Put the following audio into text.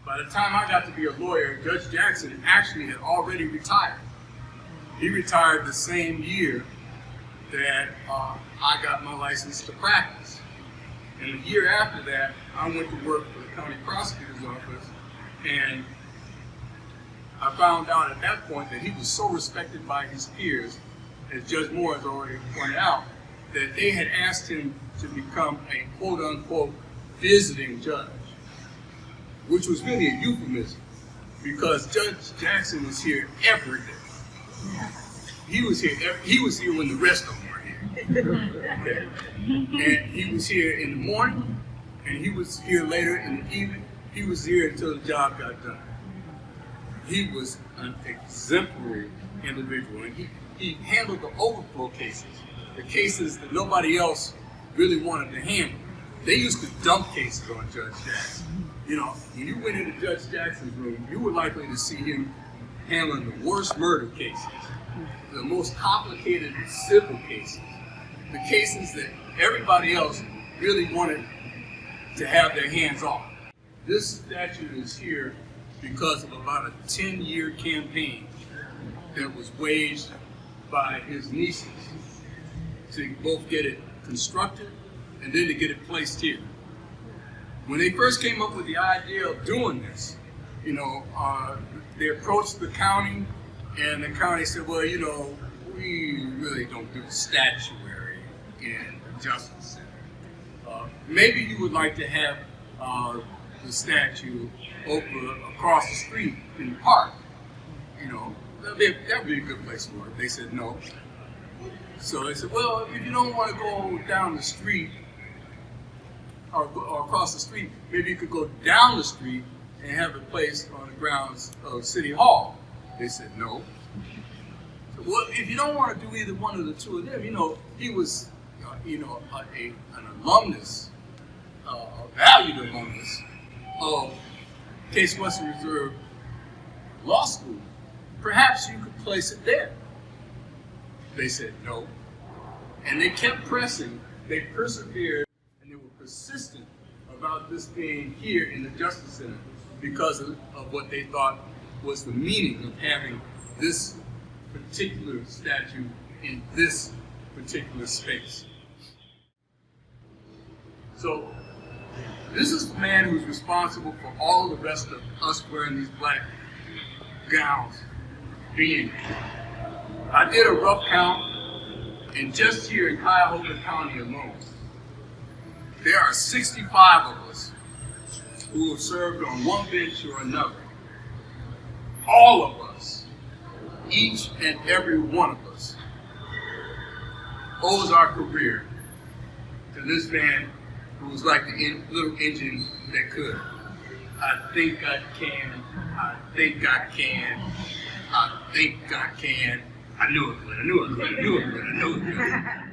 By the time I got to be a lawyer, Judge Jackson actually had already retired. He retired the same year that I got my license to practice. And a year after that, I went to work for the county prosecutor's office, and I found out at that point that he was so respected by his peers, as Judge Moore has already pointed out, that they had asked him to become a quote-unquote visiting judge, which was really a euphemism, because Judge Jackson was here every day. He was here when the rest of them were here. Okay. And he was here in the morning, and he was here later in the evening. He was here until the job got done. He was an exemplary individual, and he handled the overflow cases, the cases that nobody else really wanted to handle. They used to dump cases on Judge Jackson. You know, when you went into Judge Jackson's room, you were likely to see him handling the worst murder cases, the most complicated civil cases, the cases that everybody else really wanted to have their hands on. This statute is here because of about a 10-year campaign that was waged by his nieces to both get it constructed and then to get it placed here. When they first came up with the idea of doing this, you know, they approached the county, and the county said, well, you know, we really don't do statuary in the Justice Center. Maybe you would like to have the statue over across the street in the park. You know, that would be a good place for it. They said no. So they said, well, if you don't want to go down the street or across the street, maybe you could go down the street and have it placed on the grounds of City Hall. They said no. So, well, if you don't want to do either one of the two of them, you know, he was, you know, an alumnus, a valued alumnus of Case Western Reserve Law School. Perhaps you could place it there. They said no. And they kept pressing, they persevered, and they were persistent about this being here in the Justice Center because of what they thought was the meaning of having this particular statue in this particular space. So, this is the man who's responsible for all the rest of us wearing these black gowns being here. I did a rough count, and just here in Cuyahoga County alone, there are 65 of us who have served on one bench or another. All of us, each and every one of us, owes our career to this man who was like the little engine that could. I think I can, I think I can, I think I can. I knew it would, I knew it would, I knew it would, I knew it would.